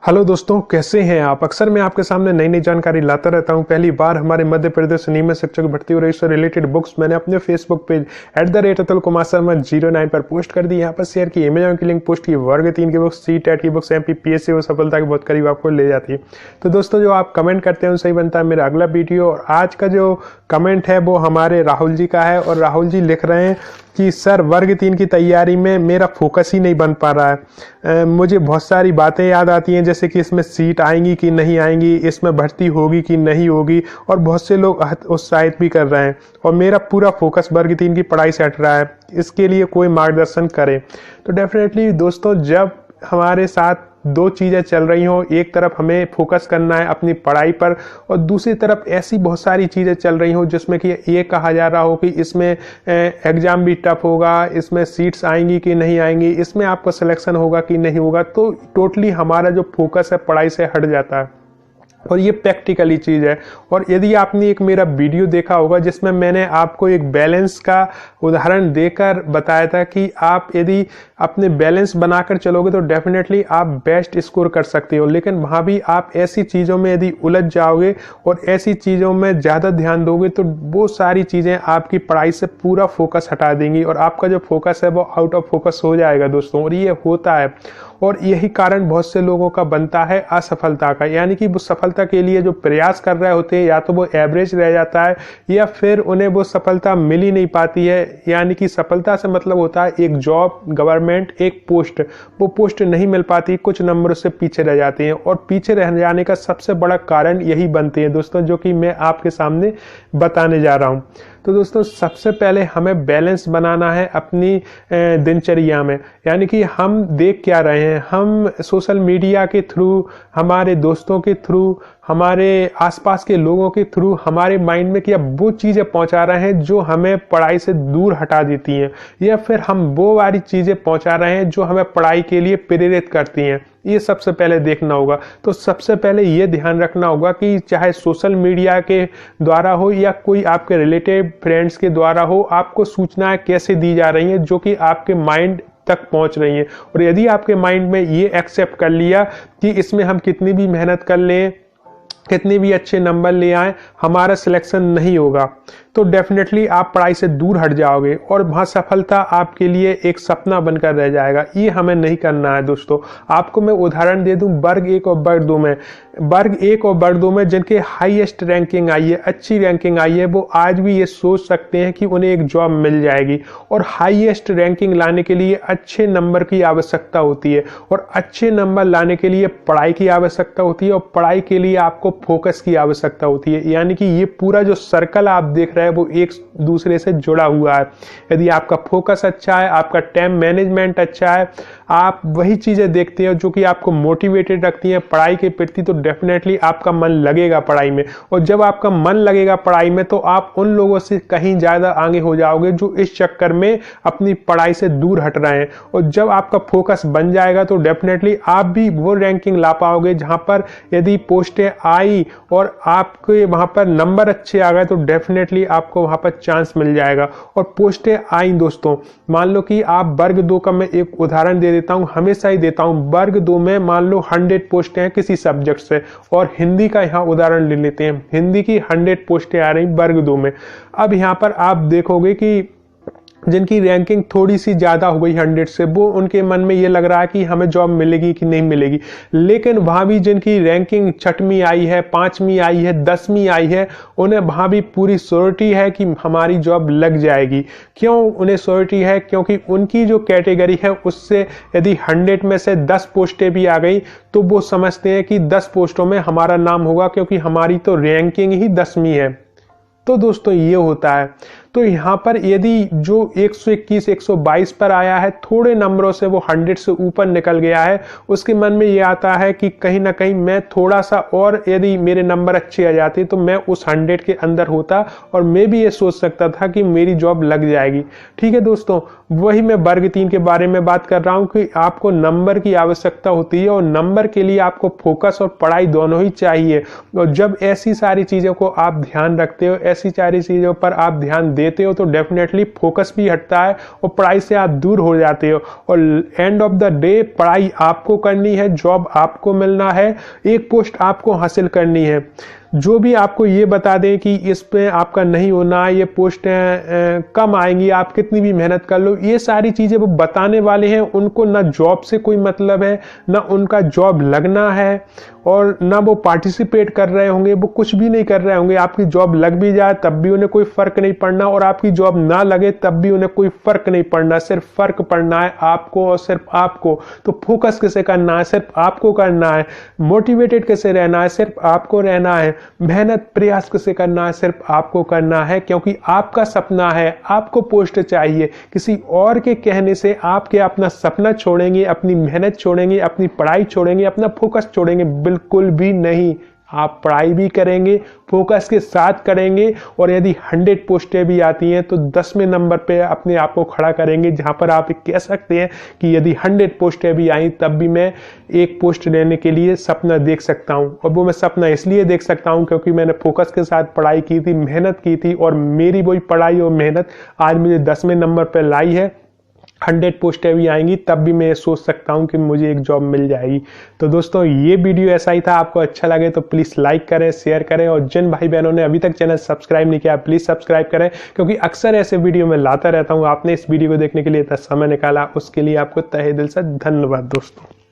Hello दोस्तों, कैसे हैं आप। अक्सर मैं आपके सामने नई नई जानकारी लाता रहता हूं। पहली बार हमारे मध्य प्रदेश नियमित शिक्षक भर्ती हो रही से रिलेटेड बुक्स मैंने अपने फेसबुक पेज @अतुल कुमार शर्मा 09 पर पोस्ट कर दी। यहाँ पर शेयर की अमेजॉन की लिंक पोस्ट की। वर्ग 3 की बुक्स, सी-टेट की बुक्स, MPPSC वो सफलता के बहुत करीब आपको ले जाती है। तो दोस्तों, जो आप कमेंट करते हैं उनसे ही बनता है मेरा अगला वीडियो। और आज का जो कमेंट है वो हमारे राहुल जी का है। और राहुल जी लिख रहे हैं कि सर, वर्ग 3 की तैयारी में मेरा फोकस ही नहीं बन पा रहा है। मुझे बहुत सारी बातें याद आती हैं, जैसे कि इसमें सीट आएंगी कि नहीं आएंगी, इसमें भर्ती होगी कि नहीं होगी, और बहुत से लोग उत्साहित भी कर रहे हैं। और मेरा पूरा फोकस वर्ग 3 की पढ़ाई से हट रहा है। इसके लिए कोई मार्गदर्शन करे। तो डेफिनेटली दोस्तों, जब हमारे साथ दो चीज़ें चल रही हों, एक तरफ हमें फोकस करना है अपनी पढ़ाई पर और दूसरी तरफ ऐसी बहुत सारी चीज़ें चल रही हों जिसमें कि ये कहा जा रहा हो कि इसमें एग्ज़ाम भी टफ होगा, इसमें सीट्स आएंगी कि नहीं आएंगी, इसमें आपका सिलेक्शन होगा कि नहीं होगा, तो टोटली हमारा जो फोकस है पढ़ाई से हट जाता है। और ये प्रैक्टिकली चीज़ है। और यदि आपने एक मेरा वीडियो देखा होगा जिसमें मैंने आपको एक बैलेंस का उदाहरण देकर बताया था कि आप यदि अपने बैलेंस बनाकर चलोगे तो डेफिनेटली आप बेस्ट स्कोर कर सकते हो। लेकिन वहाँ भी आप ऐसी चीज़ों में यदि उलझ जाओगे और ऐसी चीज़ों में ज़्यादा ध्यान दोगे तो वो सारी चीज़ें आपकी पढ़ाई से पूरा फोकस हटा देंगी और आपका जो फोकस है वो आउट ऑफ फोकस हो जाएगा दोस्तों। और ये होता है। और यही कारण बहुत से लोगों का बनता है असफलता का। यानी कि वो सफलता के लिए जो प्रयास कर रहे होते हैं या तो वो एवरेज रह जाता है या फिर उन्हें वो सफलता मिल ही नहीं पाती है। यानी कि सफलता से मतलब होता है एक जॉब, गवर्नमेंट, एक पोस्ट। वो पोस्ट नहीं मिल पाती, कुछ नंबरों से पीछे रह जाते हैं। और पीछे रह जाने का सबसे बड़ा कारण यही बनते हैं दोस्तों, जो कि मैं आपके सामने बताने जा रहा हूँ। तो दोस्तों, सबसे पहले हमें बैलेंस बनाना है अपनी दिनचर्या में। यानी कि हम देख क्या रहे हैं, हम सोशल मीडिया के थ्रू, हमारे दोस्तों के थ्रू, हमारे आसपास के लोगों के थ्रू हमारे माइंड में क्या वो चीज़ें पहुंचा रहे हैं जो हमें पढ़ाई से दूर हटा देती हैं, या फिर हम वो वाली चीज़ें पहुंचा रहे हैं जो हमें पढ़ाई के लिए प्रेरित करती हैं। ये सबसे पहले देखना होगा। तो सबसे पहले ये ध्यान रखना होगा कि चाहे सोशल मीडिया के द्वारा हो या कोई आपके रिलेटिव फ्रेंड्स के द्वारा हो, आपको सूचनाएं कैसे दी जा रही हैं जो कि आपके माइंड तक पहुंच रही हैं। और यदि आपके माइंड में ये एक्सेप्ट कर लिया कि इसमें हम कितनी भी मेहनत कर लें, कितने भी अच्छे नंबर ले आए, हमारा सिलेक्शन नहीं होगा, तो डेफिनेटली आप पढ़ाई से दूर हट जाओगे और वहाँ सफलता आपके लिए एक सपना बनकर रह जाएगा। ये हमें नहीं करना है दोस्तों। आपको मैं उदाहरण दे दूं वर्ग 1 और वर्ग 2 में। वर्ग 1 और वर्ग 2 में जिनके हाईएस्ट रैंकिंग आई है, अच्छी रैंकिंग आई है, वो आज भी ये सोच सकते हैं कि उन्हें एक जॉब मिल जाएगी। और हाईएस्ट रैंकिंग लाने के लिए अच्छे नंबर की आवश्यकता होती है, और अच्छे नंबर लाने के लिए पढ़ाई की आवश्यकता होती है, और पढ़ाई के लिए आपको फोकस की आवश्यकता होती है। यानी कि ये पूरा जो सर्कल आप देख रहे हैं वो एक दूसरे से जुड़ा हुआ है। यदि आपका फोकस अच्छा है, आपका टाइम मैनेजमेंट अच्छा है, आप वही चीजें देखते हो जो कि आपको मोटिवेटेड रखती हैं पढ़ाई के प्रति, तो डेफिनेटली आपका मन लगेगा पढ़ाई में। और जब आपका मन लगेगा पढ़ाई में तो आप उन लोगों से कहीं ज्यादा आगे हो जाओगे जो इस चक्कर में अपनी पढ़ाई से दूर हट रहे हैं। और जब आपका फोकस बन जाएगा तो डेफिनेटली आप भी वो रैंकिंग ला पाओगे जहां पर यदि पोस्टें आई और आपके वहां पर नंबर अच्छे आ गए तो डेफिनेटली आपको वहां पर चांस मिल जाएगा। और पोस्टें आई दोस्तों, मान लो कि आप वर्ग 2 का मैं एक उदाहरण दे देता हूं, हमेशा ही देता हूं। वर्ग 2 में मान लो 100 पोस्टें हैं किसी सब्जेक्ट से, और हिंदी का यहां उदाहरण ले लेते हैं। हिंदी की 100 पोस्टें आ रही वर्ग 2 में। अब यहां पर आप देखोगे कि जिनकी रैंकिंग थोड़ी सी ज्यादा हो गई 100 से, वो उनके मन में ये लग रहा है कि हमें जॉब मिलेगी कि नहीं मिलेगी। लेकिन वहां भी जिनकी रैंकिंग 6वीं आई है, 5वीं आई है, 10वीं आई है, उन्हें वहां भी पूरी श्योरिटी है कि हमारी जॉब लग जाएगी। क्यों उन्हें श्योरिटी है? क्योंकि उनकी जो कैटेगरी है उससे यदि 100 में से 10 पोस्टें भी आ गई तो वो समझते हैं कि 10 पोस्टों में हमारा नाम होगा, क्योंकि हमारी तो रैंकिंग ही 10वीं है। तो दोस्तों, ये होता है। तो यहाँ पर यदि जो 121, 122 पर आया है, थोड़े नंबरों से वो 100 से ऊपर निकल गया है, उसके मन में ये आता है कि कहीं ना कहीं मैं थोड़ा सा और यदि मेरे नंबर अच्छे आ जाते तो मैं उस 100 के अंदर होता और मैं भी ये सोच सकता था कि मेरी जॉब लग जाएगी। ठीक है दोस्तों, वही मैं वर्ग 3 के बारे में बात कर रहा हूँ कि आपको नंबर की आवश्यकता होती है और नंबर के लिए आपको फोकस और पढ़ाई दोनों ही चाहिए। और जब ऐसी सारी चीज़ों को आप ध्यान रखते हो, ऐसी सारी चीज़ों पर आप ध्यान देते हो तो डेफिनेटली फोकस भी हटता है और पढ़ाई से आप दूर हो जाते हो। और एंड ऑफ द डे पढ़ाई आपको करनी है, जॉब आपको मिलना है, एक पोस्ट आपको हासिल करनी है। जो भी आपको ये बता दें कि इस पे आपका नहीं होना, ये पोस्ट कम आएंगी, आप कितनी भी मेहनत कर लो, ये सारी चीज़ें वो बताने वाले हैं। उनको ना जॉब से कोई मतलब है, ना उनका जॉब लगना है, और ना वो पार्टिसिपेट कर रहे होंगे, वो कुछ भी नहीं कर रहे होंगे। आपकी जॉब लग भी जाए तब भी उन्हें कोई फर्क नहीं पड़ना, और आपकी जॉब ना लगे तब भी उन्हें कोई फर्क नहीं पड़ना। सिर्फ फर्क पड़ना है आपको और सिर्फ आपको। तो फोकस किसे करना है? सिर्फ आपको करना है। मोटिवेटेड कैसे रहना है? सिर्फ आपको रहना है। मेहनत प्रयास कैसे करना है? सिर्फ आपको करना है, क्योंकि आपका सपना है, आपको पोस्ट चाहिए। किसी और के कहने से आप क्या अपना सपना छोड़ेंगे, अपनी मेहनत छोड़ेंगे, अपनी पढ़ाई छोड़ेंगे, अपना फोकस छोड़ेंगे? बिल्कुल भी नहीं। आप पढ़ाई भी करेंगे, फोकस के साथ करेंगे, और यदि 100 पोस्टें भी आती हैं तो 10वें नंबर पे अपने आप को खड़ा करेंगे, जहां पर आप कह सकते हैं कि यदि 100 पोस्टें भी आई तब भी मैं एक पोस्ट लेने के लिए सपना देख सकता हूं। और वो मैं सपना इसलिए देख सकता हूं क्योंकि मैंने फोकस के साथ पढ़ाई की थी, मेहनत की थी, और मेरी वही पढ़ाई और मेहनत आज मुझे 10वें नंबर पर लाई है। 100 पोस्टें भी आएंगी तब भी मैं सोच सकता हूं कि मुझे एक जॉब मिल जाएगी। तो दोस्तों ये वीडियो ऐसा ही था। आपको अच्छा लगे तो प्लीज़ लाइक करें, शेयर करें, और जिन भाई बहनों ने अभी तक चैनल सब्सक्राइब नहीं किया प्लीज़ सब्सक्राइब करें, क्योंकि अक्सर ऐसे वीडियो मैं लाता रहता हूं। आपने इस वीडियो को देखने के लिए इतना समय निकाला, उसके लिए आपको तहे दिल से धन्यवाद दोस्तों।